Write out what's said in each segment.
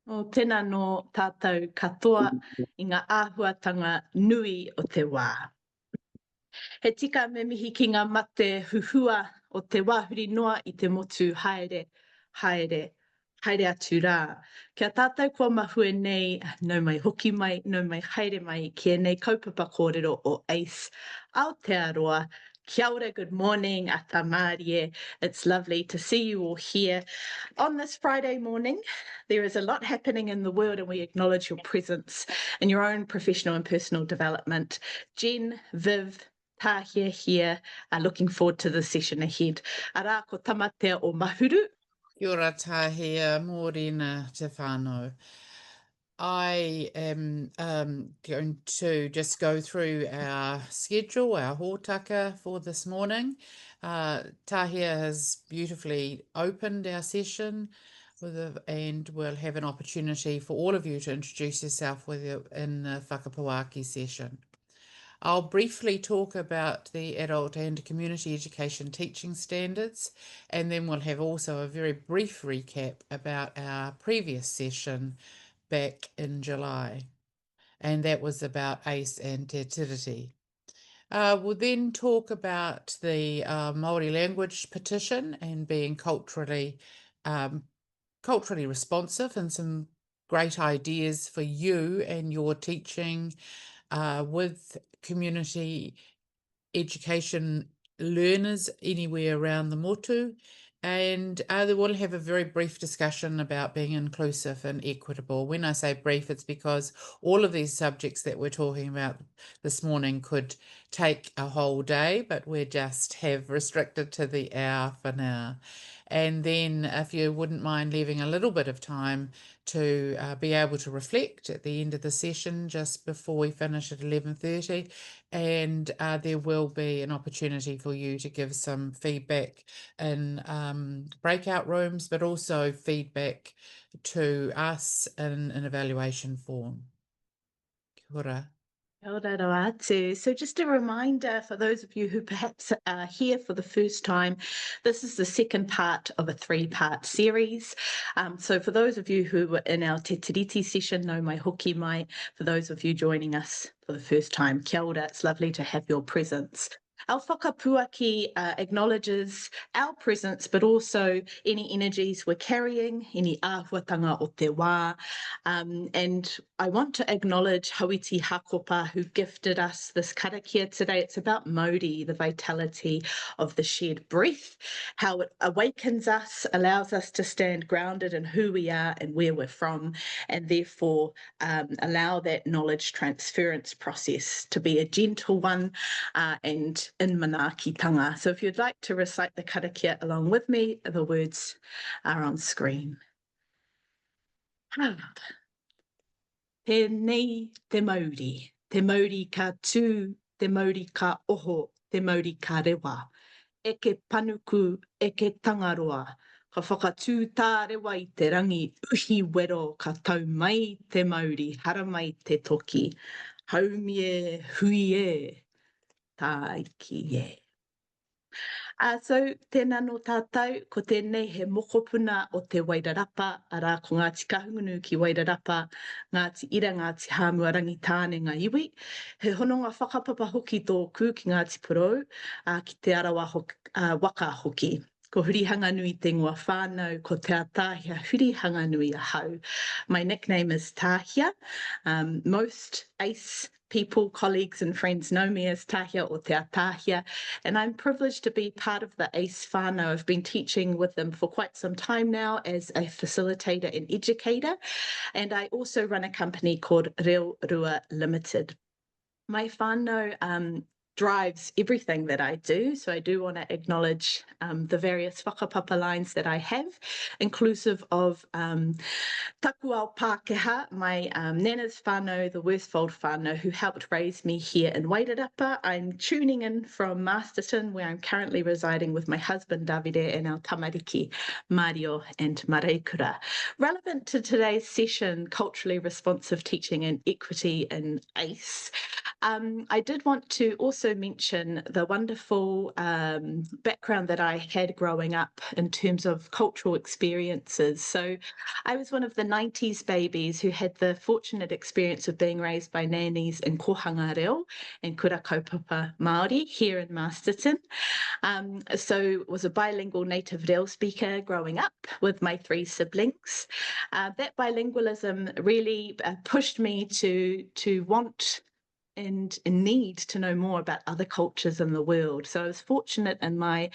O tēnā no tātou katoa i ngā āhuatanga nui o te wā. He tika me mihi ki ngā mate huhua o te wāhuri noa i te motu haere, haere, haere atu rā. Kia tātou kua mahue nei, nau mai hoki mai, nau mai haere mai, kia nei kaupapa kōrero o ACE Aotearoa. Kia ora, good morning, ata mārie. It's lovely to see you all here. On this Friday morning, there is a lot happening in the world and we acknowledge your presence in your own professional and personal development. Jen, Viv, Tahia here, looking forward to the session ahead. Ara ko tamatea o Mahuru. Kia ora Tahia, mōrena te whānau. I am going to just go through our schedule, our hōtaka for this morning. Tahia has beautifully opened our session and we'll have an opportunity for all of you to introduce yourself in the whakapawaki session. I'll briefly talk about the adult and community education teaching standards, and then we'll have also a very brief recap about our previous session back in July, and that was about ACE and Te Tiriti. We'll then talk about the Māori language petition and being culturally responsive, and some great ideas for you and your teaching with community education learners anywhere around the motu. And we'll have a very brief discussion about being inclusive and equitable. When I say brief, it's because all of these subjects that we're talking about this morning could take a whole day, but we just have restricted to the hour for now. And then if you wouldn't mind leaving a little bit of time to be able to reflect at the end of the session just before we finish at 11:30, and there will be an opportunity for you to give some feedback in breakout rooms, but also feedback to us in an evaluation form. Kia ora. So just a reminder for those of you who perhaps are here for the first time, this is the second part of a 3-part series. So for those of you who were in our Te Tiriti session, no mai hoki mai, for those of you joining us for the first time, kia ora, it's lovely to have your presence. Our whakapuaki acknowledges our presence, but also any energies we're carrying, any āhuatanga o te wā. And I want to acknowledge Hawiti Hakopa, who gifted us this karakia today. It's about Mauri, the vitality of the shared breath, how it awakens us, allows us to stand grounded in who we are and where we're from, and therefore allow that knowledge transference process to be a gentle one and in manaakitanga. So if you'd like to recite the karakia along with me, the words are on screen. Tēnei te Māori ka tū, te Māori ka oho, te Māori ka rewa. Eke panuku, eke tangaroa, ka whakatū tā rewa i te rangi uhi wero ka tau mai te Māori, hara mai te toki. Haumie hui e, tā iki e. So tēnā no tātou, ko tēnei he mokopuna o te Wairarapa, arā ko Ngāti Kahungunu ki Wairarapa, Ngāti Ira, Ngāti Hāmua Rangitāne ngā iwi. He hononga whakapapa hoki tōku ki Ngāti Porou, ki te arawa waka hoki. Ko hurihanga nui te ngua whānau, ko te Tāhia hurihanga nui a hau. My nickname is Tāhia. Most ACE people, colleagues and friends know me as Tāhia or Te Tāhia, and I'm privileged to be part of the ACE whānau. I've been teaching with them for quite some time now as a facilitator and educator, and I also run a company called Reo Rua Limited. My whānau drives everything that I do, so I do want to acknowledge the various whakapapa lines that I have, inclusive of Taku ao Pākehā, my Nana's whānau, the Worsfold whānau, who helped raise me here in Wairarapa. I'm tuning in from Masterton, where I'm currently residing with my husband Davide and our tamariki, Mario and Mareikura. Relevant to today's session, culturally responsive teaching and equity in ACE, I did want to also mention the wonderful background that I had growing up in terms of cultural experiences. So I was one of the 90s babies who had the fortunate experience of being raised by nannies in Kohanga Reo and Kura Kaupapa Māori here in Masterton. So was a bilingual native Reo speaker growing up with my 3 siblings. That bilingualism really pushed me to want and need to know more about other cultures in the world. So I was fortunate in my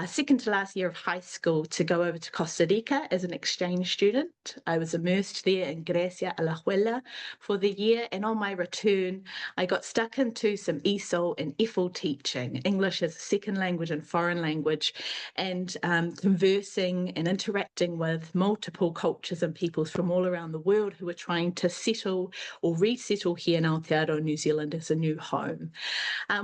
second to last year of high school to go over to Costa Rica as an exchange student. I was immersed there in Grecia Alajuela for the year, and on my return, I got stuck into some ESOL and EFL teaching, English as a second language and foreign language, and conversing and interacting with multiple cultures and peoples from all around the world who were trying to settle or resettle here in Aotearoa, New Zealand as a new home.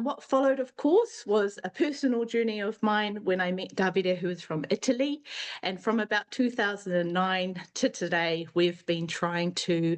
What followed, of course, was a personal journey of mine when I met Davide, who is from Italy. And from about 2009 to today, we've been trying to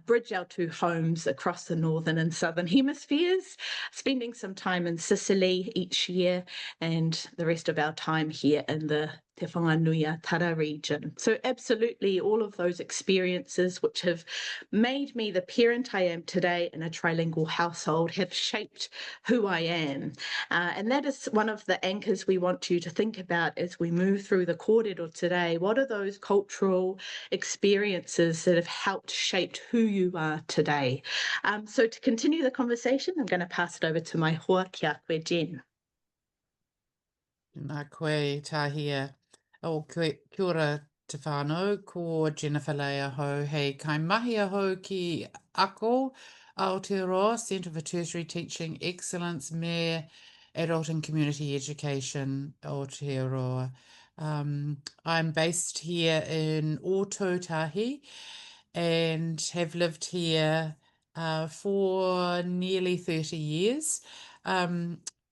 bridge our 2 homes across the northern and southern hemispheres, spending some time in Sicily each year and the rest of our time here in the Te Whanganui Tara region. So absolutely all of those experiences which have made me the parent I am today in a trilingual household have shaped who I am. And that is one of the anchors we want you to think about as we move through the kōrero today. What are those cultural experiences that have helped shape who you are today? So to continue the conversation, I'm going to pass it over to my hoa kia koe Jen. Nā koe tāhia. O kia ora te whānau, ko Jennifer Leia ho. Hei, kai mahi aho ki Ako, Aotearoa, Centre for Tertiary Teaching Excellence, me Adult and Community Education, Aotearoa. I'm based here in Ōtautahi and have lived here for nearly 30 years.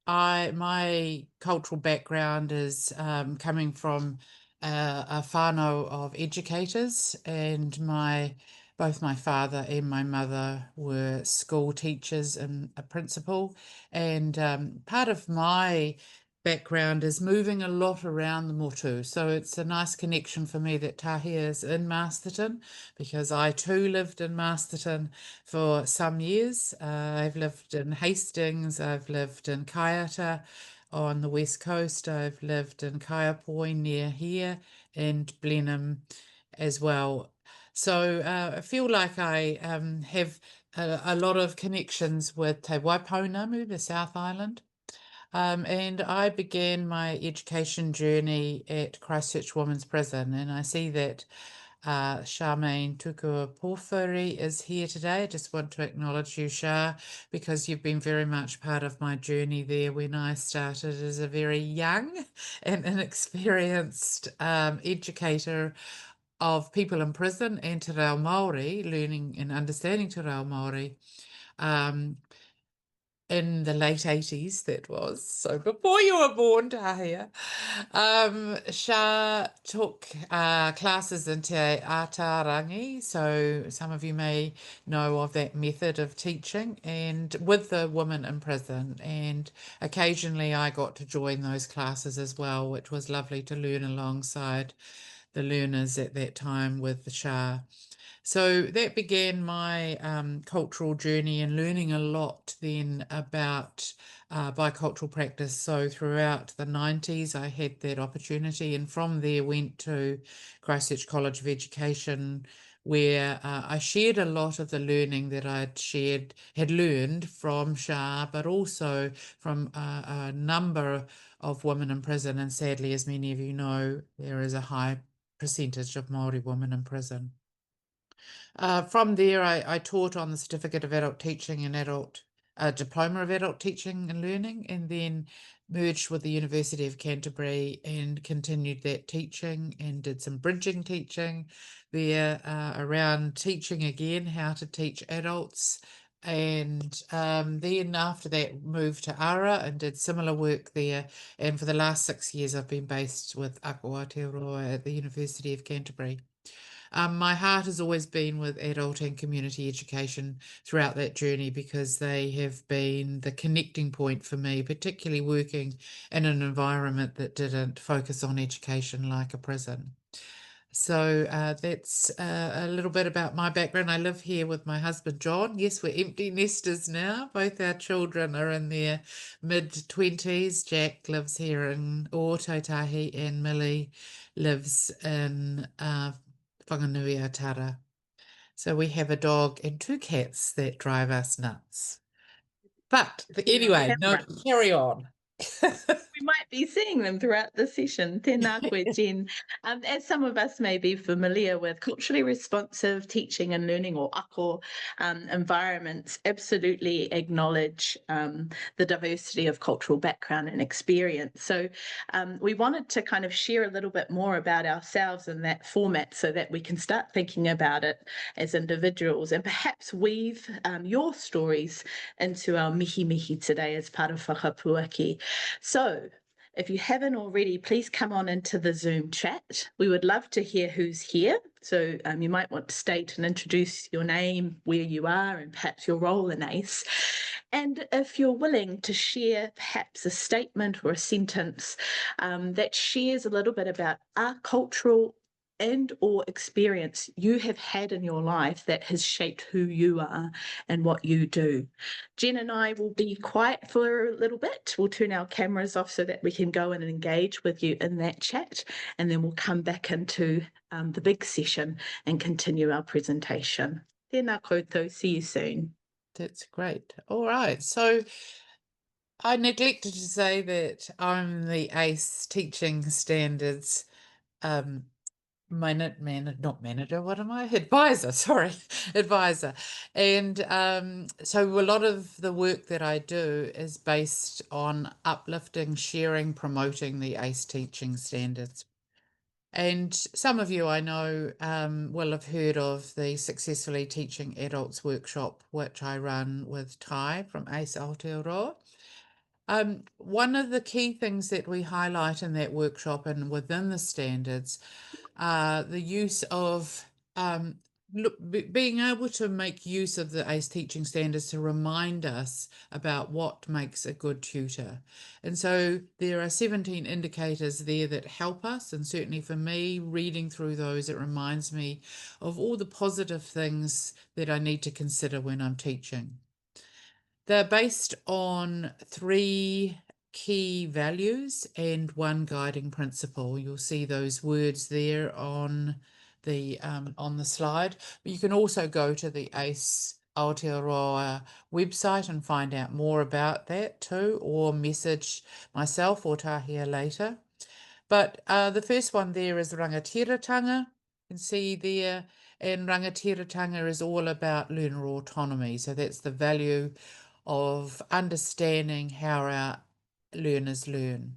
My cultural background is coming from a whānau of educators, and both my father and my mother were school teachers and a principal. And part of my background is moving a lot around the motu. So it's a nice connection for me that Tahia is in Masterton, because I too lived in Masterton for some years. I've lived in Hastings, I've lived in Kaiata on the west coast, I've lived in Kaiapoi near here, and Blenheim as well. So I feel like I have a lot of connections with Te Waipounamu, the South Island. And I began my education journey at Christchurch Women's Prison, and I see that Charmaine Tuku-Porphyry is here today. I just want to acknowledge you, Shah, because you've been very much part of my journey there when I started as a very young and inexperienced educator of people in prison and Te Reo Māori, learning and understanding Te Reo Māori. In the late 80s, that was. So before you were born, Tahia. Shah took classes in Te Ātārangi, so some of you may know of that method of teaching, and with the women in prison. And occasionally I got to join those classes as well, which was lovely to learn alongside the learners at that time with the Shah. So that began my cultural journey, and learning a lot then about bicultural practice. So throughout the 90s, I had that opportunity, and from there went to Christchurch College of Education, where I shared a lot of the learning that had learned from Shah, but also from a number of women in prison. And sadly, as many of you know, there is a high percentage of Māori women in prison. From there, I taught on the Certificate of Adult Teaching and Diploma of Adult Teaching and Learning, and then merged with the University of Canterbury and continued that teaching and did some bridging teaching there around teaching again, how to teach adults. And then after that moved to Ara and did similar work there. And for the last 6 years, I've been based with Ako Aotearoa at the University of Canterbury. My heart has always been with adult and community education throughout that journey because they have been the connecting point for me, particularly working in an environment that didn't focus on education like a prison. So that's a little bit about my background. I live here with my husband, John. Yes, we're empty nesters now. Both our children are in their mid-20s. Jack lives here in Ōtautahi and Millie lives in Whanganui-a-Tara. So we have a dog and 2 cats that drive us nuts. But See on anyway, no, camera. carry on. We might be seeing them throughout the session. Tēnā koe, Jen. As some of us may be familiar with, culturally responsive teaching and learning, or ako environments, absolutely acknowledge the diversity of cultural background and experience. So we wanted to kind of share a little bit more about ourselves in that format so that we can start thinking about it as individuals and perhaps weave your stories into our mihi mihi today as part of whakapuaki. So if you haven't already, please come on into the Zoom chat. We would love to hear who's here. So you might want to state and introduce your name, where you are, and perhaps your role in ACE. And if you're willing to share perhaps a statement or a sentence that shares a little bit about our cultural and or experience you have had in your life that has shaped who you are and what you do. Jen and I will be quiet for a little bit. We'll turn our cameras off so that we can go in and engage with you in that chat, and then we'll come back into the big session and continue our presentation. Tēnā koutou, see you soon. That's great. All right. So I neglected to say that I'm the ACE Teaching Standards not manager, what am I? Advisor, sorry, advisor. And so a lot of the work that I do is based on uplifting, sharing, promoting the ACE Teaching Standards. And some of you I know will have heard of the Successfully Teaching Adults workshop, which I run with Tai from ACE Aotearoa. One of the key things that we highlight in that workshop and within the standards are the use of being able to make use of the ACE teaching standards to remind us about what makes a good tutor. And so there are 17 indicators there that help us. And certainly for me, reading through those, it reminds me of all the positive things that I need to consider when I'm teaching. They're based on 3 key values and 1 guiding principle. You'll see those words there on the slide. But you can also go to the ACE Aotearoa website and find out more about that too, or message myself or Tahia later. But the first one there is rangatiratanga. You can see there, and rangatiratanga is all about learner autonomy. So that's the value of understanding how our learners learn.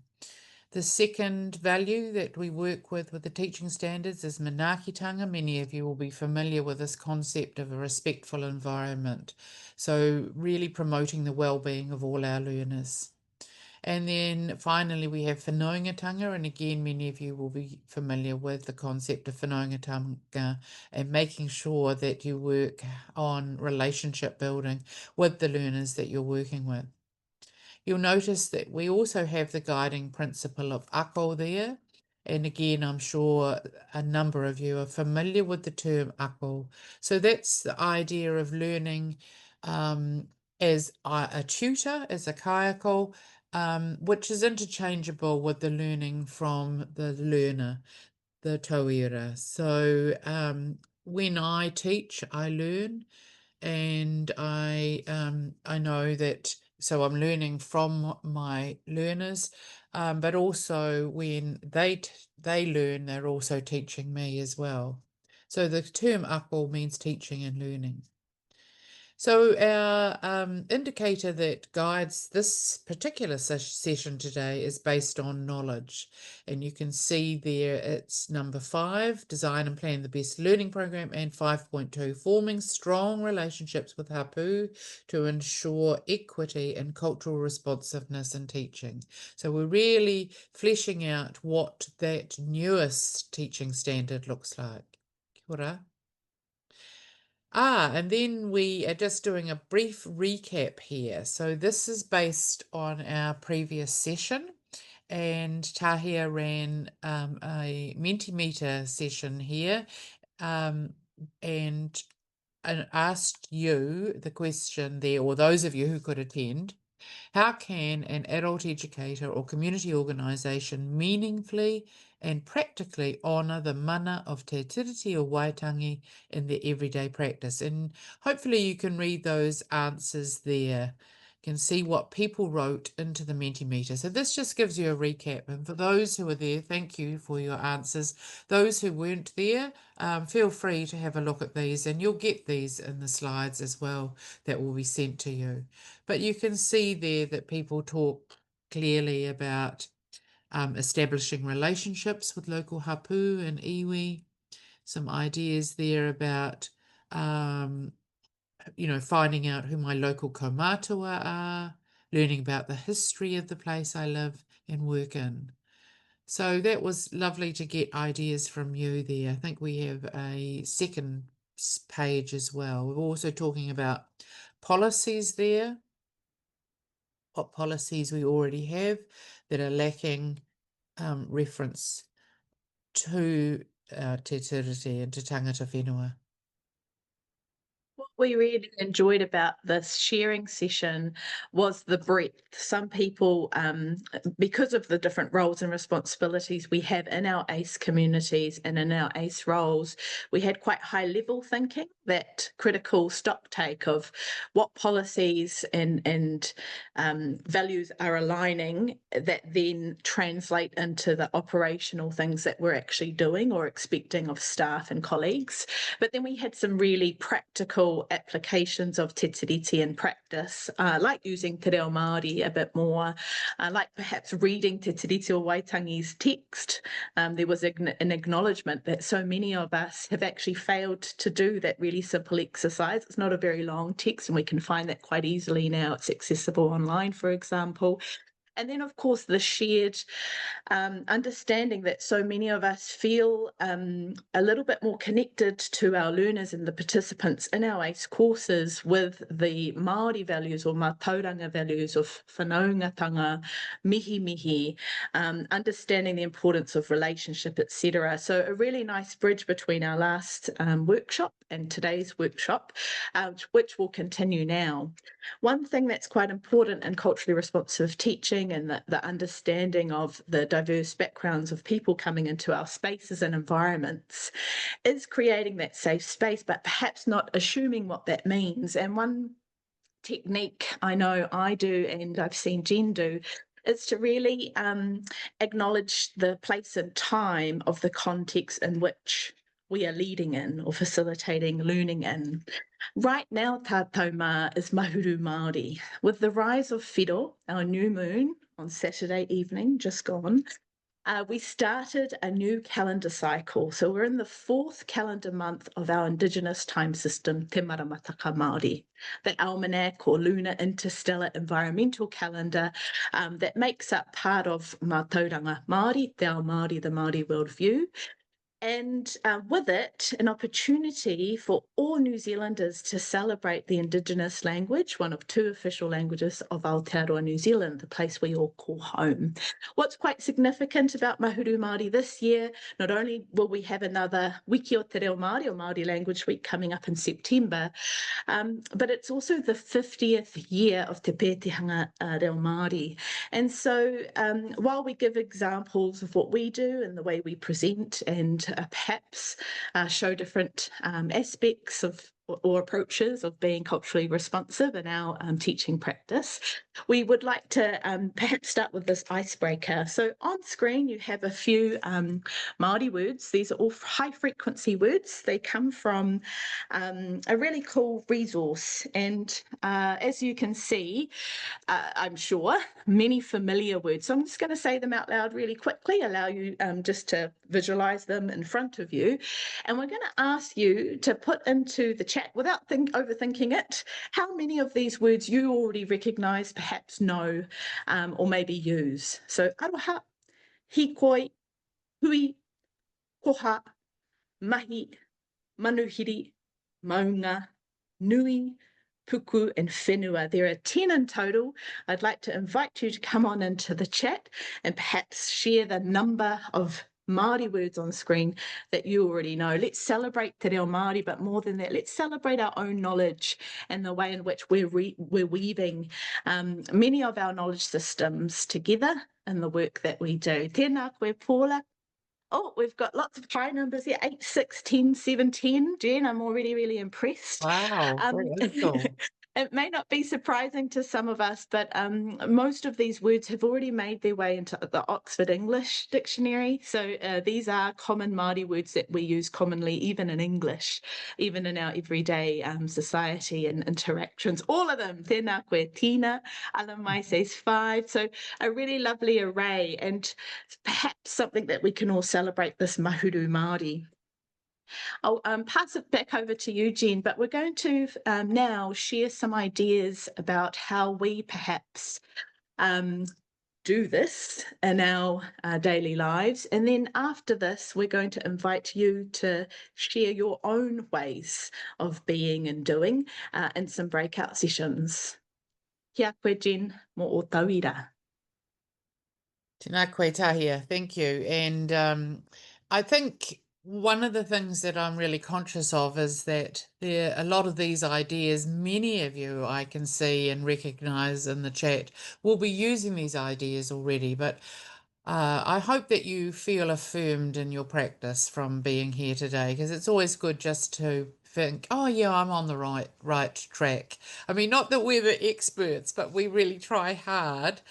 The second value that we work with the teaching standards is manaakitanga. Many of you will be familiar with this concept of a respectful environment. So really promoting the well-being of all our learners. And then finally we have whanaungatanga, and again many of you will be familiar with the concept of whanaungatanga and making sure that you work on relationship building with the learners that you're working with. You'll notice that we also have the guiding principle of ako there. And again, I'm sure a number of you are familiar with the term ako. So that's the idea of learning as a tutor, as a kaiako, which is interchangeable with the learning from the learner, the tauira. So when I teach, I learn, and I know that. So I'm learning from my learners, but also when they learn, they're also teaching me as well. So the term ako means teaching and learning. So our indicator that guides this particular session today is based on knowledge. And you can see there it's number 5, design and plan the best learning program, and 5.2, forming strong relationships with hapu to ensure equity and cultural responsiveness in teaching. So we're really fleshing out what that newest teaching standard looks like. Kia ora. And then we are just doing a brief recap here. So this is based on our previous session, and Tahia ran a Mentimeter session here, and asked you the question there, or those of you who could attend, how can an adult educator or community organisation meaningfully and practically honour the mana of te tiriti o Waitangi in their everyday practice? And hopefully you can read those answers there. You can see what people wrote into the Mentimeter. So this just gives you a recap. And for those who were there, thank you for your answers. Those who weren't there, feel free to have a look at these, and you'll get these in the slides as well that will be sent to you. But you can see there that people talk clearly about establishing relationships with local hapu and iwi, some ideas there about, finding out who my local kaumatua are, learning about the history of the place I live and work in. So that was lovely to get ideas from you there. I think we have a second page as well. We're also talking about policies there, what policies we already have that are lacking reference to te tiriti and te tangata whenua. What we really enjoyed about this sharing session was the breadth. Some people, because of the different roles and responsibilities we have in our ACE communities and in our ACE roles, we had quite high level thinking, that critical stock take of what policies and values are aligning that then translate into the operational things that we're actually doing or expecting of staff and colleagues. But then we had some really practical applications of te tiriti in practice, like using te reo Māori a bit more, like perhaps reading te tiriti o Waitangi's text. There was an acknowledgement that so many of us have actually failed to do that really simple exercise. It's not a very long text, and we can find that quite easily now. It's accessible online, for example. And then, of course, the shared understanding that so many of us feel a little bit more connected to our learners and the participants in our ACE courses with the Māori values or mātauranga values of whanaungatanga, mihi mihi, understanding the importance of relationship, etc. So a really nice bridge between our last workshop and today's workshop, which will continue now. One thing that's quite important in culturally responsive teaching and the understanding of the diverse backgrounds of people coming into our spaces and environments is creating that safe space, but perhaps not assuming what that means. And one technique I know I do, and I've seen Jen do, is to really acknowledge the place and time of the context in which we are leading in or facilitating learning in. Right now, tātou mā is Mahuru Māori. With the rise of Whiro, our new moon on Saturday evening, just gone, we started a new calendar cycle. So we're in the 4th calendar month of our Indigenous time system, Te Maramataka Māori, the almanac or lunar interstellar environmental calendar that makes up part of Mātauranga Māori, Te Ao Māori, the Māori worldview. And with it, an opportunity for all New Zealanders to celebrate the Indigenous language, one of 2 official languages of Aotearoa New Zealand, the place we all call home. What's quite significant about Mahuru Māori this year, not only will we have another Wiki o Te Reo Māori or Māori Language Week coming up in September, but it's also the 50th year of Te Pētihanga Reo Māori. And so while we give examples of what we do and the way we present and perhaps show different aspects of or approaches of being culturally responsive in our teaching practice, we would like to perhaps start with this icebreaker. So on screen you have a few Māori words. These are all high frequency words. They come from a really cool resource, and as you can see, I'm sure, many familiar words. So I'm just going to say them out loud really quickly, allow you just to visualize them in front of you. And we're going to ask you to put into the chat, without overthinking it, how many of these words you already recognize, perhaps know, or maybe use. So aroha, hikoi, hui, koha, mahi, manuhiri, maunga, nui, puku, and whenua. There are 10 in total. I'd like to invite you to come on into the chat and perhaps share the number of Māori words on screen that you already know. Let's celebrate te reo Māori, but more than that, let's celebrate our own knowledge and the way in which we're weaving many of our knowledge systems together in the work that we do. Tēnā koe, Paula. Oh, we've got lots of high numbers here, 8, 6, 10, 7, 10. Jen, I'm already really impressed. Wow, that is cool. It may not be surprising to some of us, but most of these words have already made their way into the Oxford English Dictionary. So these are common Māori words that we use commonly, even in English, even in our everyday society and interactions. All of them, tēnā koe tina, ala mai says 5. So a really lovely array, and perhaps something that we can all celebrate this mahuru Māori. I'll pass it back over to you, Jen, but we're going to now share some ideas about how we perhaps do this in our daily lives. And then after this, we're going to invite you to share your own ways of being and doing in some breakout sessions. Kia koe, Jen, mo o tauira. Tēnā koe tahia, thank you. And I think one of the things that I'm really conscious of is that a lot of these ideas, many of you I can see and recognize in the chat, will be using these ideas already, but I hope that you feel affirmed in your practice from being here today, because it's always good just to think, oh yeah, I'm on the right track. I mean, not that we're the experts, but we really try hard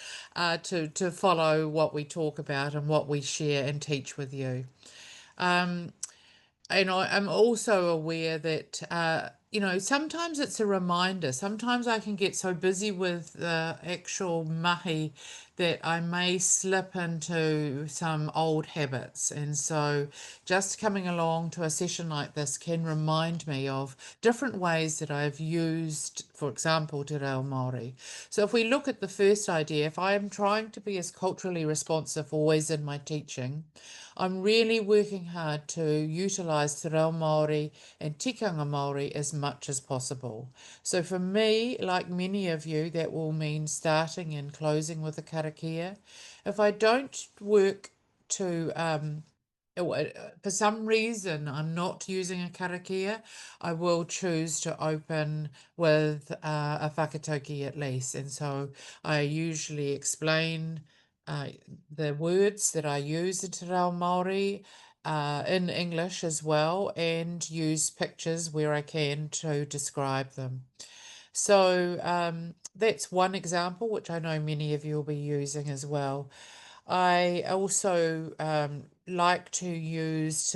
to follow what we talk about and what we share and teach with you. And I'm also aware that, sometimes it's a reminder. Sometimes I can get so busy with the actual mahi that I may slip into some old habits. And so just coming along to a session like this can remind me of different ways that I've used, for example, te reo Māori. So if we look at the first idea, if I am trying to be as culturally responsive always in my teaching, I'm really working hard to utilise te reo Māori and tikanga Māori as much as possible. So for me, like many of you, that will mean starting and closing with a karakia. If I don't work to for some reason I'm not using a karakia, I will choose to open with a whakatauki at least. And so I usually explain the words that I use in te reo Māori in English as well, and use pictures where I can to describe them. So that's one example, which I know many of you will be using as well. I also like to use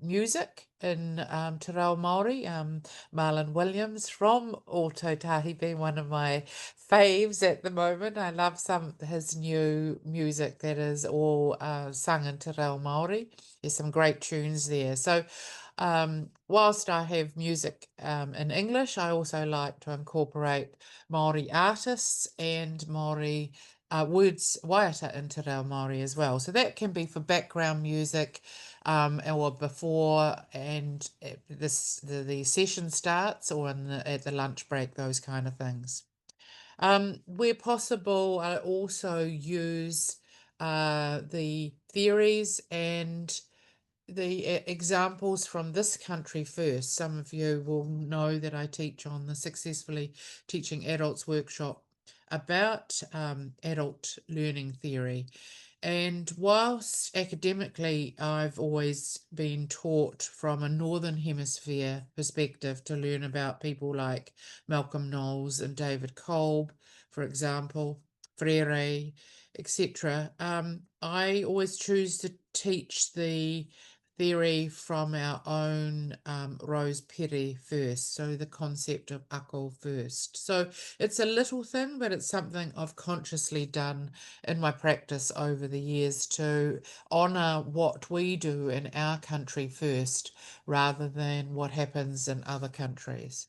music in te reo Māori. Marlon Williams from Autotahi being one of my faves at the moment. I love some of his new music that is all sung in te reo Māori. There's some great tunes there. So whilst I have music in English, I also like to incorporate Māori artists and Māori words waiata in te reo Māori as well. So that can be for background music or before and the session starts, or at the lunch break, those kind of things. Where possible, I also use the theories and the examples from this country first. Some of you will know that I teach on the Successfully Teaching Adults workshop about adult learning theory. And whilst academically I've always been taught from a Northern Hemisphere perspective to learn about people like Malcolm Knowles and David Kolb, for example, Freire, etc., I always choose to teach the theory from our own Rose Perry first, so the concept of ako first. So it's a little thing, but it's something I've consciously done in my practice over the years to honour what we do in our country first, rather than what happens in other countries.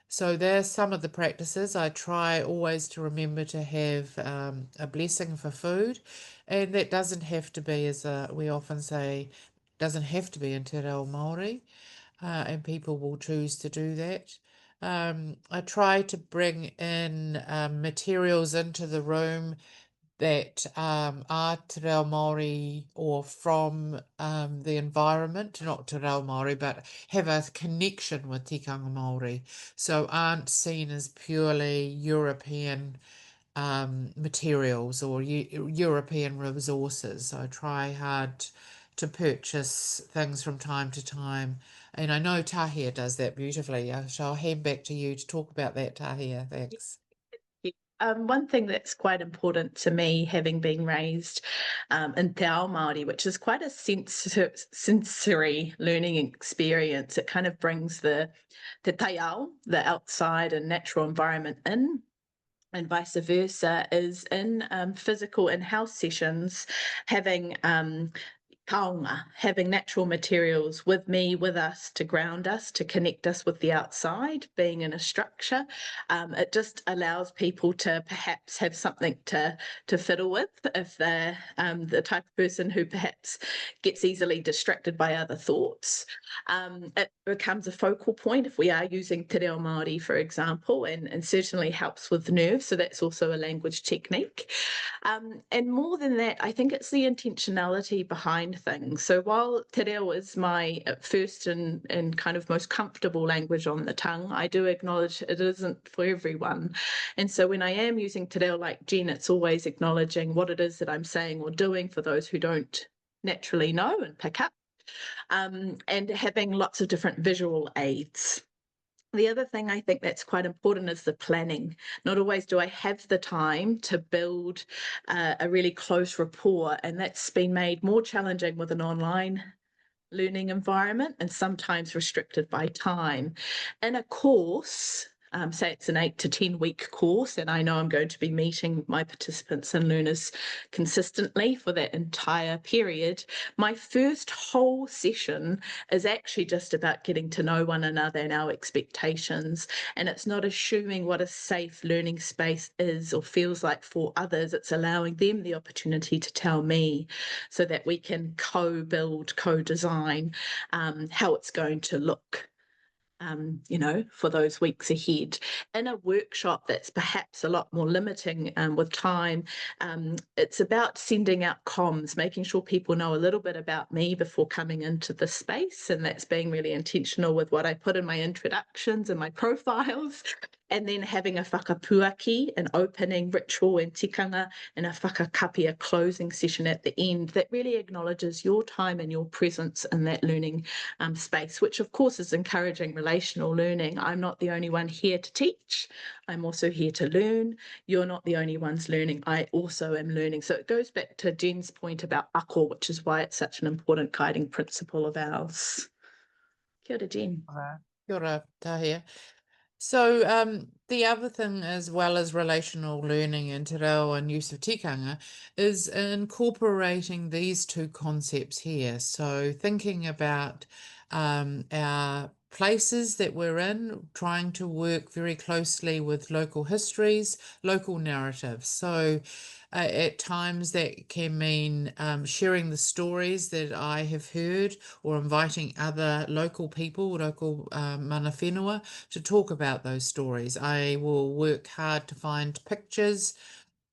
So there's some of the practices. I try always to remember to have a blessing for food, and that doesn't have to be, as we often say, doesn't have to be in Te Reo Māori, and people will choose to do that. I try to bring in materials into the room that are Te Reo Māori or from the environment, not Te Reo Māori, but have a connection with tikanga Māori, so aren't seen as purely European materials or European resources. I try hard to purchase things from time to time. And I know Tahia does that beautifully. So I'll hand back to you to talk about that, Tahia. Thanks. One thing that's quite important to me, having been raised in Te Ao Māori, which is quite a sensory learning experience, it kind of brings the te ao, the outside and natural environment in, and vice versa, is in physical in-house sessions, having taonga, having natural materials with me, with us, to ground us, to connect us with the outside, being in a structure. It just allows people to perhaps have something to fiddle with if they're the type of person who perhaps gets easily distracted by other thoughts. It becomes a focal point if we are using Te Reo Māori, for example, and certainly helps with nerves. So that's also a language technique. And more than that, I think it's the intentionality behind things. So while Te Reo is my first and kind of most comfortable language on the tongue, I do acknowledge it isn't for everyone. And so when I am using Te Reo like Jen, it's always acknowledging what it is that I'm saying or doing for those who don't naturally know and pick up, and having lots of different visual aids. The other thing I think that's quite important is the planning. Not always do I have the time to build a really close rapport, and that's been made more challenging with an online learning environment and sometimes restricted by time. In a course, say it's an 8 to 10 week course, and I know I'm going to be meeting my participants and learners consistently for that entire period, my first whole session is actually just about getting to know one another and our expectations. And it's not assuming what a safe learning space is or feels like for others. It's allowing them the opportunity to tell me, so that we can co-build, co-design how it's going to look, for those weeks ahead. In a workshop that's perhaps a lot more limiting with time, it's about sending out comms, making sure people know a little bit about me before coming into the space, and that's being really intentional with what I put in my introductions and my profiles, and then having a whakapuaki, an opening ritual and tikanga, and a whakakapi, a closing session at the end that really acknowledges your time and your presence in that learning space, which of course is encouraging relational learning. I'm not the only one here to teach. I'm also here to learn. You're not the only ones learning. I also am learning. So it goes back to Jen's point about ako, which is why it's such an important guiding principle of ours. Kia ora, Jen. Kia ora, Tahia. So the other thing, as well as relational learning and te reo and use of tikanga, is incorporating these two concepts here. So thinking about our places that we're in, trying to work very closely with local histories, local narratives. So at times that can mean sharing the stories that I have heard, or inviting other local people, local mana whenua, to talk about those stories. I will work hard to find pictures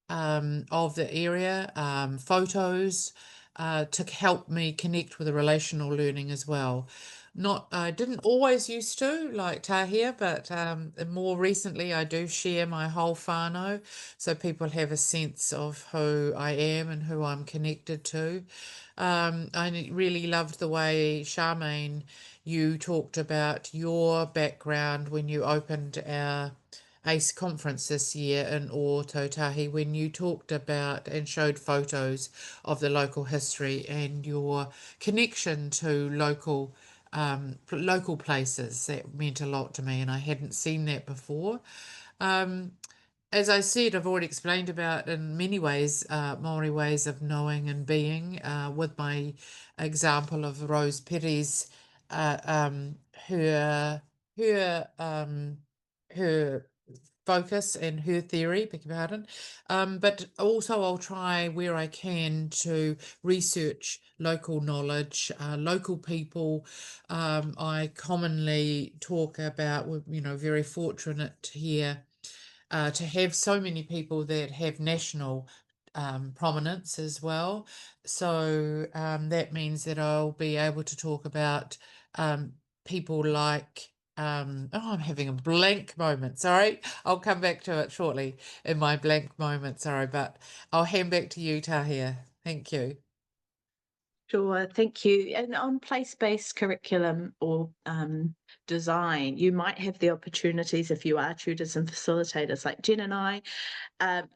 of the area, photos, to help me connect with the relational learning as well. Not, I didn't always used to, like Tahia, but more recently I do share my whole whānau, so people have a sense of who I am and who I'm connected to. I really loved the way, Charmaine, you talked about your background when you opened our ACE conference this year in Ōtautahi, when you talked about and showed photos of the local history and your connection to local places. That meant a lot to me, and I hadn't seen that before. As I said, I've already explained about, in many ways, Maori ways of knowing and being, with my example of Rose Perry's, her her focus and her theory, beg your pardon. But also I'll try where I can to research local knowledge, local people. I commonly talk about, very fortunate here to have so many people that have national prominence as well. So that means that I'll be able to talk about people like, oh, I'm having a blank moment. Sorry, I'll come back to it shortly in my blank moment. Sorry, but I'll hand back to you, Tahia. Thank you. Sure, thank you. And on place-based curriculum or design, you might have the opportunities if you are tutors and facilitators like Jen and I,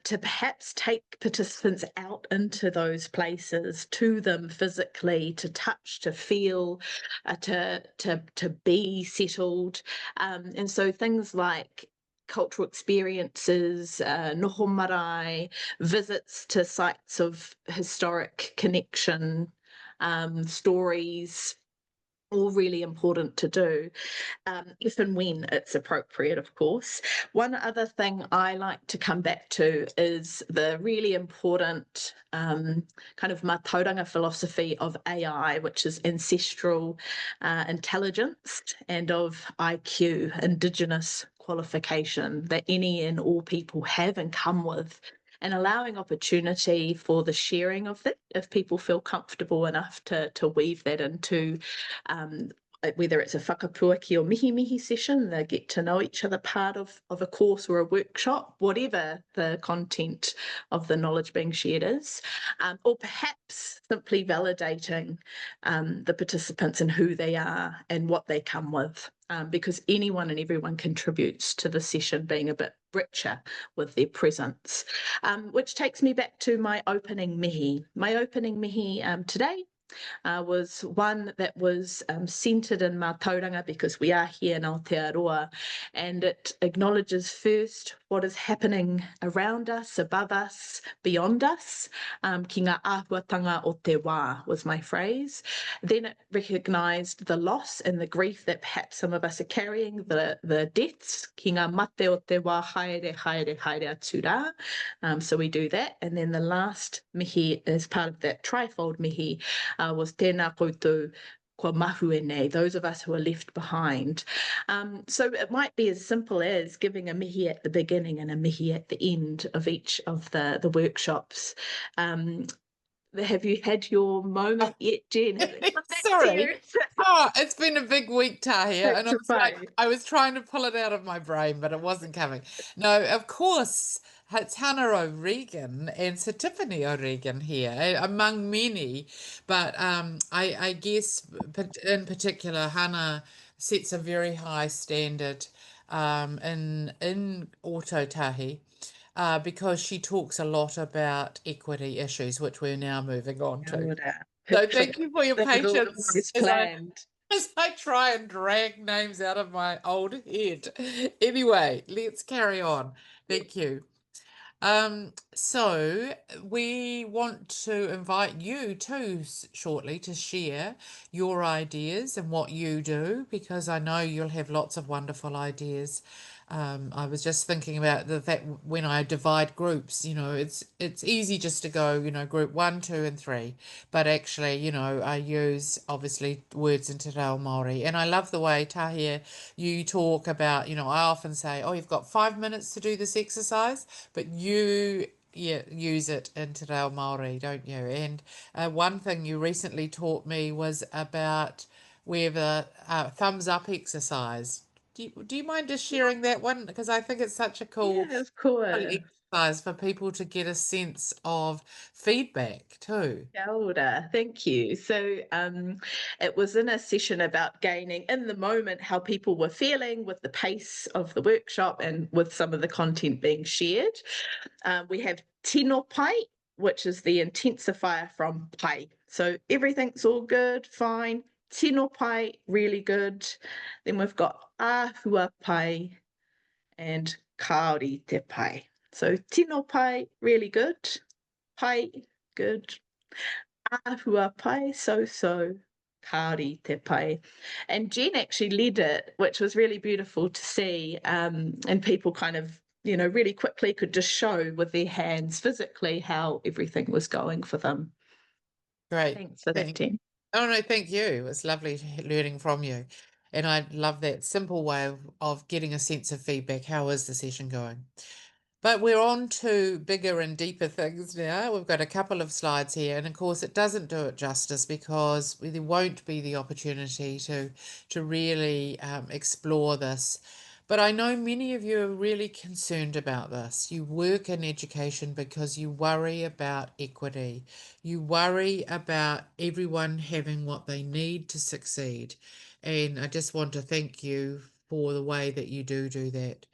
to perhaps take participants out into those places, to them physically, to touch, to feel, to be settled. And so things like cultural experiences, noho marae, visits to sites of historic connection, stories, all really important to do, if and when it's appropriate, of course. One other thing I like to come back to is the really important kind of mātauranga philosophy of AI, which is ancestral intelligence, and of IQ, Indigenous qualification, that any and all people have and come with, and allowing opportunity for the sharing of that if people feel comfortable enough to weave that into whether it's a whakapuaki or mihi session, they get to know each other part of a course or a workshop, whatever the content of the knowledge being shared is, or perhaps simply validating the participants and who they are and what they come with, because anyone and everyone contributes to the session being a bit richer with their presence, which takes me back to my opening mihi. My opening mihi today was one that was centred in mātauranga, because we are here in Aotearoa, and it acknowledges first what is happening around us, above us, beyond us. Ki ngā āhuatanga o te wā was my phrase. Then it recognised the loss and the grief that perhaps some of us are carrying, the deaths, ki ngā mate o te wā, haere, haere, haere atu rā. So we do that. And then the last mihi, as part of that trifold mihi, was tēnā koutou kua mahu e nei, those of us who are left behind. So it might be as simple as giving a mihi at the beginning and a mihi at the end of each of the workshops. Have you had your moment yet, Jen? Sorry. Oh, it's been a big week, Tahia, and I was trying to pull it out of my brain, but it wasn't coming. No, of course, it's Hannah O'Regan and Sir Tiffany O'Regan here, among many, but I guess in particular, Hannah sets a very high standard in Ōtautahi. Because she talks a lot about equity issues, which we're now moving on to. So thank you for your patience as I try and drag names out of my old head. Anyway, let's carry on. Thank you. So we want to invite you too shortly to share your ideas and what you do, because I know you'll have lots of wonderful ideas. I was just thinking about the fact when I divide groups, it's easy just to go, group 1, 2, and 3, but actually, I use obviously words in Te Reo Māori, and I love the way, Tahia, you talk about, I often say, oh, you've got 5 minutes to do this exercise, but you use it in Te Reo Māori, don't you? And one thing you recently taught me was about where the thumbs up exercise. Do you mind just sharing that one? Because I think it's such a cool exercise for people to get a sense of feedback too. Kia ora, thank you. So it was in a session about gaining in the moment how people were feeling with the pace of the workshop and with some of the content being shared. We have tino pai, which is the intensifier from pai. So everything's all good, fine. Tino pai, really good. Then we've got āhua pai and kaori te pai. So tino pai, really good. Pai, good. Āhua pai, so-so. Kāori te pai. And Jen actually led it, which was really beautiful to see. And people kind of, really quickly could just show with their hands physically how everything was going for them. Great. Thanks for that, Thank Jen. Oh, no, thank you. It's lovely learning from you. And I love that simple way of getting a sense of feedback. How is the session going? But we're on to bigger and deeper things now. We've got a couple of slides here, and of course, it doesn't do it justice because there won't be the opportunity to really explore this. But I know many of you are really concerned about this. You work in education because you worry about equity. You worry about everyone having what they need to succeed. And I just want to thank you for the way that you do that.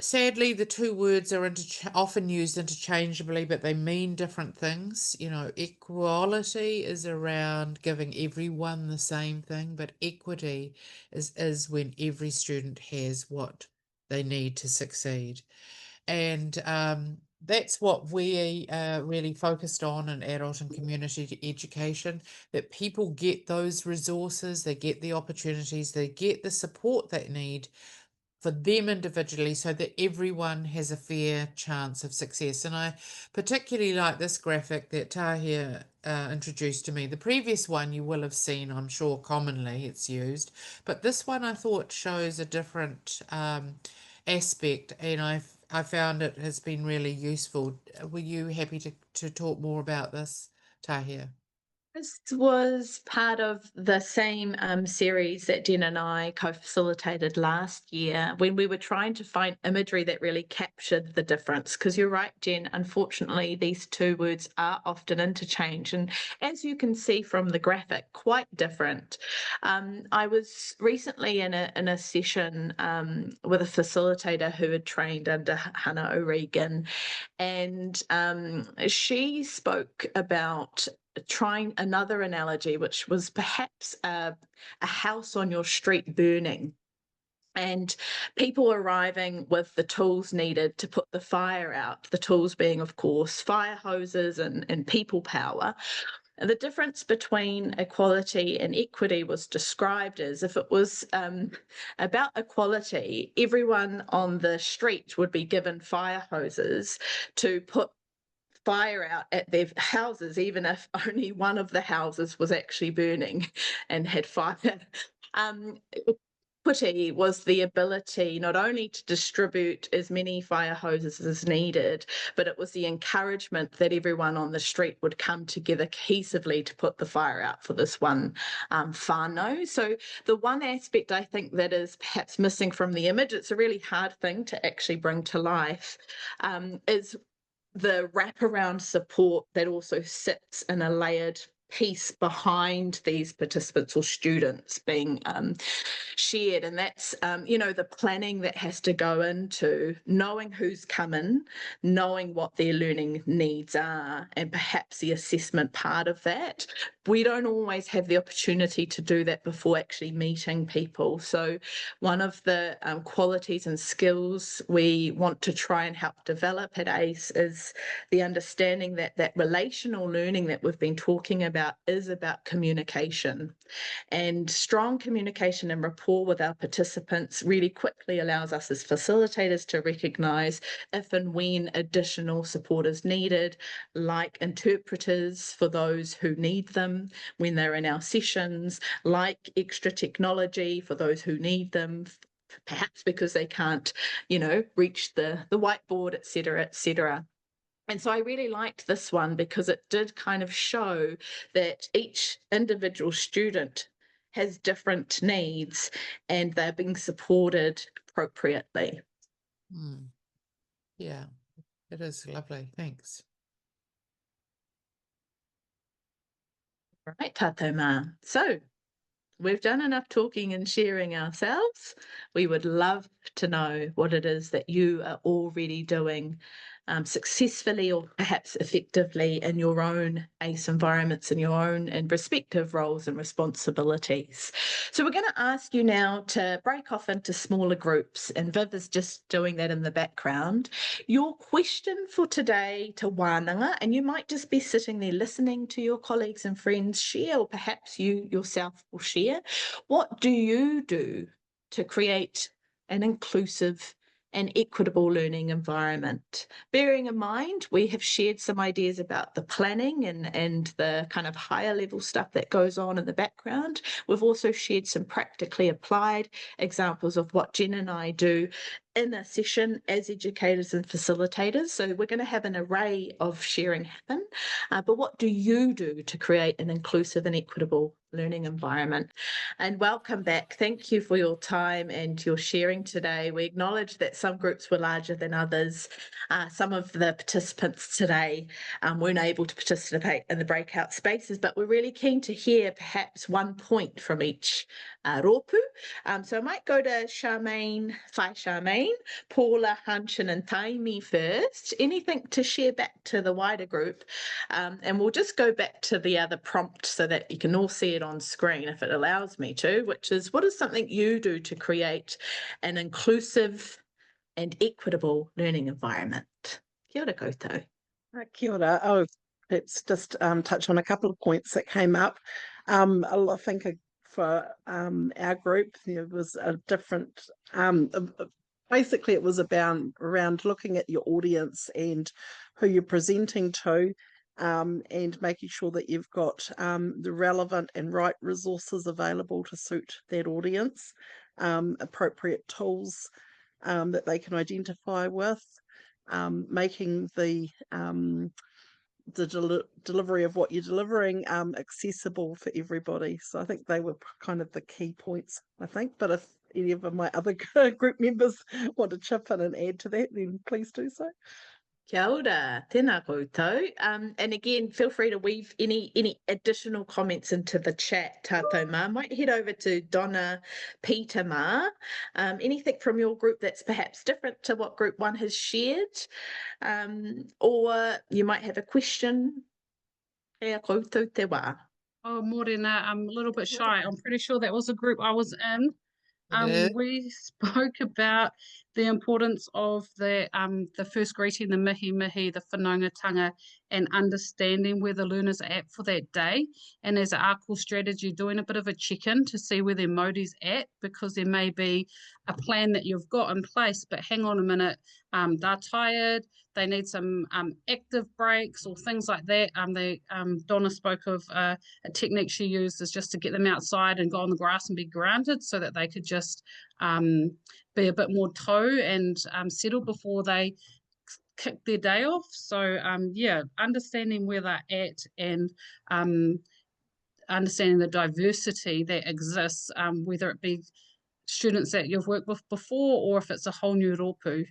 Sadly, the two words are often used interchangeably, but they mean different things. Equality is around giving everyone the same thing, but equity is when every student has what they need to succeed. And that's what we really focused on in adult and community education, that people get those resources, they get the opportunities, they get the support they need for them individually so that everyone has a fair chance of success. And I particularly like this graphic that Tahir introduced to me. The previous one you will have seen, I'm sure commonly it's used, but this one I thought shows a different aspect, and I found it has been really useful. Were you happy to talk more about this, Tahir? This was part of the same series that Jen and I co-facilitated last year when we were trying to find imagery that really captured the difference. Because you're right, Jen, unfortunately, these two words are often interchanged. And as you can see from the graphic, quite different. I was recently in a session with a facilitator who had trained under Hannah O'Regan, and she spoke about trying another analogy, which was perhaps a house on your street burning, and people arriving with the tools needed to put the fire out, the tools being, of course, fire hoses and people power. And the difference between equality and equity was described as, if it was about equality, everyone on the street would be given fire hoses to put fire out at their houses, even if only one of the houses was actually burning and had fire. Equity was the ability not only to distribute as many fire hoses as needed, but it was the encouragement that everyone on the street would come together cohesively to put the fire out for this one whānau. So the one aspect I think that is perhaps missing from the image, it's a really hard thing to actually bring to life, is the wraparound support that also sits in a layered piece behind these participants or students being shared. And that's, the planning that has to go into knowing who's coming, knowing what their learning needs are, and perhaps the assessment part of that. We don't always have the opportunity to do that before actually meeting people. So one of the qualities and skills we want to try and help develop at ACE is the understanding that that relational learning that we've been talking about is about communication. And strong communication and rapport with our participants really quickly allows us as facilitators to recognise if and when additional support is needed, like interpreters for those who need them when they're in our sessions, like extra technology for those who need them, perhaps because they can't, reach the whiteboard, et cetera, et cetera. And so I really liked this one because it did kind of show that each individual student has different needs and they're being supported appropriately. Yeah, it is lovely. Thanks. Right, tātou mā. So we've done enough talking and sharing ourselves. We would love to know what it is that you are already doing successfully or perhaps effectively in your own ACE environments, in your own and respective roles and responsibilities. So we're going to ask you now to break off into smaller groups, and Viv is just doing that in the background. Your question for today to wānanga, and you might just be sitting there listening to your colleagues and friends share, or perhaps you yourself will share. What do you do to create an inclusive and equitable learning environment? Bearing in mind, we have shared some ideas about the planning and the kind of higher level stuff that goes on in the background. We've also shared some practically applied examples of what Jen and I do in a session as educators and facilitators. So we're going to have an array of sharing happen. But what do you do to create an inclusive and equitable learning environment? And welcome back. Thank you for your time and your sharing today. We acknowledge that some groups were larger than others. Some of the participants today weren't able to participate in the breakout spaces, but we're really keen to hear perhaps one point from each rōpū. So I might go to Charmaine, Paula, Hunchin and Taimi first. Anything to share back to the wider group? And we'll just go back to the other prompt so that you can all see it on screen if it allows me to, which is, what is something you do to create an inclusive and equitable learning environment? Kia ora koutou. Kia ora. Oh, let's just touch on a couple of points that came up. I think for our group, there was a different, basically it was around looking at your audience and who you're presenting to, and making sure that you've got the relevant and right resources available to suit that audience, appropriate tools that they can identify with, making the delivery of what you're delivering accessible for everybody. So I think they were kind of the key points, I think. But if any of my other group members want to chip in and add to that, then please do so. Kia ora, tēnā koutou. And again, feel free to weave any additional comments into the chat, tātou mā. Might head over to Donna Peter mā. Anything from your group that's perhaps different to what group one has shared? Or you might have a question. Kia koutou te wā. Oh, Morena, I'm a little bit shy. I'm pretty sure that was a group I was in. We spoke about the importance of the first greeting, the mihi mihi, the whanaungatanga, and understanding where the learners are at for that day. And as an ARCL strategy, doing a bit of a check-in to see where their moti's at, because there may be a plan that you've got in place, but hang on a minute, they're tired, they need some active breaks or things like that. Donna spoke of a technique she used is just to get them outside and go on the grass and be grounded so that they could just be a bit more toe and settle before they kick their day off. So yeah, understanding where they're at and understanding the diversity that exists, whether it be students that you've worked with before or if it's a whole new rōpū.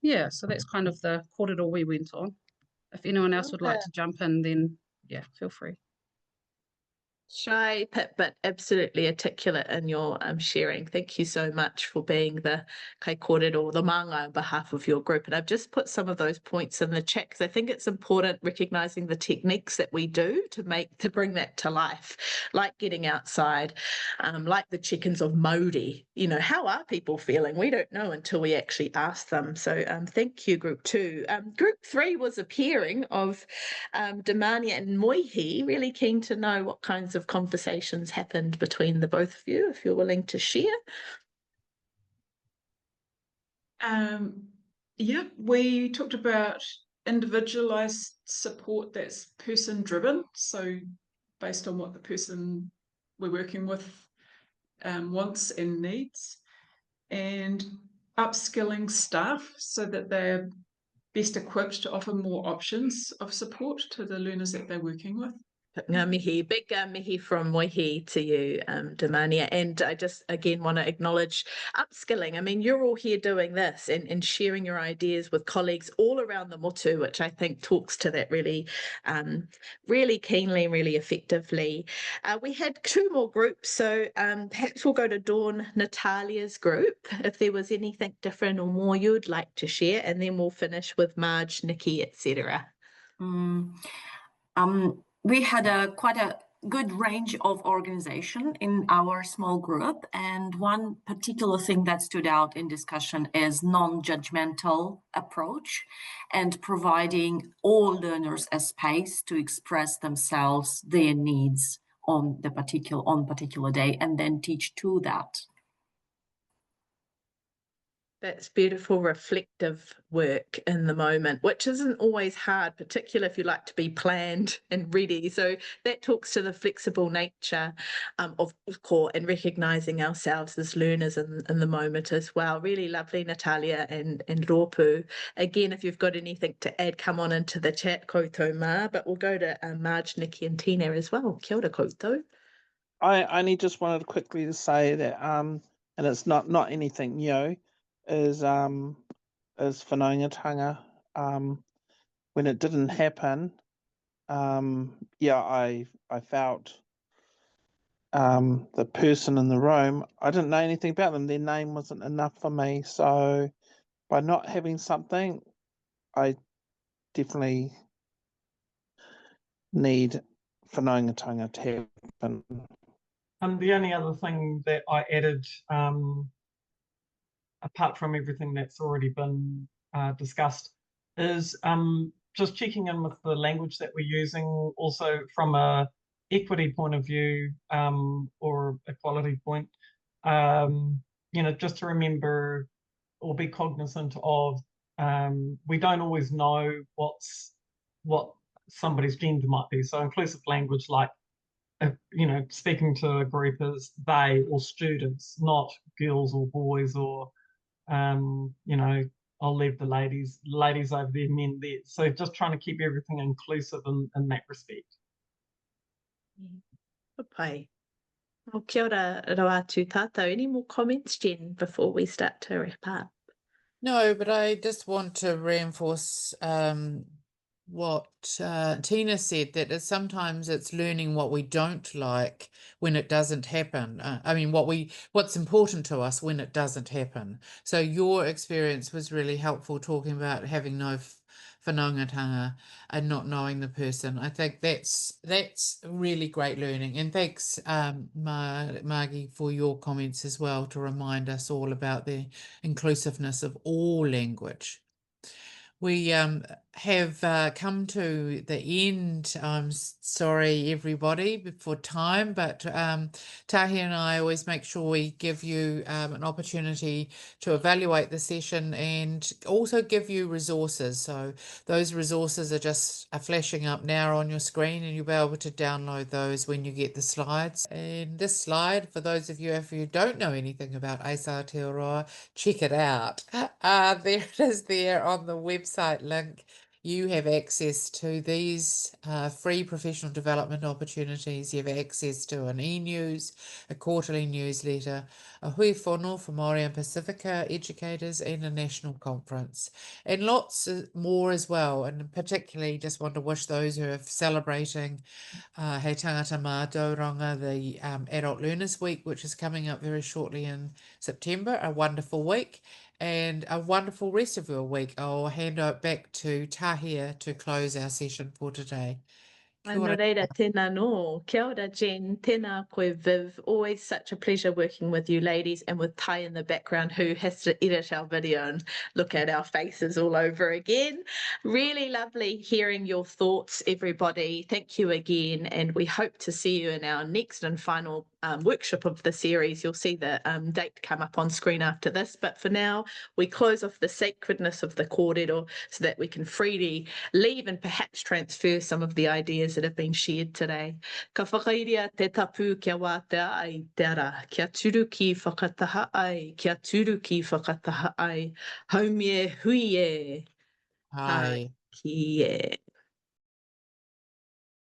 Yeah, so that's kind of the kōrero we went on. If anyone else would like to jump in, then yeah, feel free. Shy, but absolutely articulate in your sharing. Thank you so much for being the kai kōrero, the manga on behalf of your group. And I've just put some of those points in the chat because I think it's important recognising the techniques that we do to bring that to life, like getting outside, like the chickens of Modi. You know, how are people feeling? We don't know until we actually ask them. So thank you, Group 2. Group 3 was a pairing of Damania and Moihi. Really keen to know what kinds of conversations happened between the both of you, if you're willing to share. Yeah, we talked about individualized support that's person driven, so based on what the person we're working with wants and needs, and upskilling staff so that they're best equipped to offer more options of support to the learners that they're working with. Ngā mihi, big mihi from Moihi to you, Damania. And I just, again, want to acknowledge upskilling. I mean, you're all here doing this and sharing your ideas with colleagues all around the motu, which I think talks to that really, really keenly, really effectively. We had 2 more groups, so perhaps we'll go to Dawn Natalia's group, if there was anything different or more you'd like to share, and then we'll finish with Marge, Nikki, etc. We had quite a good range of organization in our small group, and one particular thing that stood out in discussion is non-judgmental approach and providing all learners a space to express themselves, their needs on particular day, and then teach to that. That's beautiful, reflective work in the moment, which isn't always hard, particularly if you like to be planned and ready. So that talks to the flexible nature of core and recognising ourselves as learners in the moment as well. Really lovely, Natalia and Rōpū. Again, if you've got anything to add, come on into the chat, koutou mā, but we'll go to Marge, Nikki and Tina as well. Kia ora koutou. I only just wanted quickly to say that, and it's not anything new, is whanaungatanga. When it didn't happen, yeah, I felt the person in the room, I didn't know anything about them. Their name wasn't enough for me. So by not having something, I definitely need whanaungatanga to happen. The only other thing that I added, apart from everything that's already been discussed, is just checking in with the language that we're using, also from a equity point of view, or equality point, you know, just to remember or be cognizant of, we don't always know what somebody's gender might be. So inclusive language, like, you know, speaking to a group as they or students, not girls or boys, or you know, I'll leave the ladies over there, men there. So just trying to keep everything inclusive in that respect. Pai. Well, kia ora atu tātou. Any more comments, Jen, before we start to wrap up? No, but I just want to reinforce what Tina said, that sometimes it's learning what we don't like when it doesn't happen. I mean, what's important to us when it doesn't happen. So your experience was really helpful, talking about having no whanaungatanga and not knowing the person. I think that's really great learning. And thanks, Margie, for your comments as well, to remind us all about the inclusiveness of all language. We have come to the end. I'm sorry, everybody, for time, but Tahi and I always make sure we give you an opportunity to evaluate the session and also give you resources. So those resources are flashing up now on your screen, and you'll be able to download those when you get the slides. And this slide, for those of you if you don't know anything about Aotearoa, check it out. There it is there on the website link. You have access to these free professional development opportunities. You have access to an e-news, a quarterly newsletter, a hui whānau for Māori and Pacifica educators, and a national conference, and lots more as well. And particularly just want to wish those who are celebrating Hei Tangata Mātauranga, the Adult Learners Week, which is coming up very shortly in September, a wonderful week and a wonderful rest of your week. I'll hand it back to Tahia to close our session for today. Anō reira, tēnā nō. Kia ora, Jen. Tēnā koe, Viv. Always such a pleasure working with you ladies, and with Tai in the background, who has to edit our video and look at our faces all over again. Really lovely hearing your thoughts, everybody. Thank you again, and we hope to see you in our next and final workshop of the series. You'll see the date come up on screen after this, but for now, we close off the sacredness of the kōrero so that we can freely leave and perhaps transfer some of the ideas that have been shared today. Ka whakairia te tapu kia wātea ai te ara, kia turu ki whakataha ai, kia turu ki whakataha ai, haumie hui e, Hi. ki e.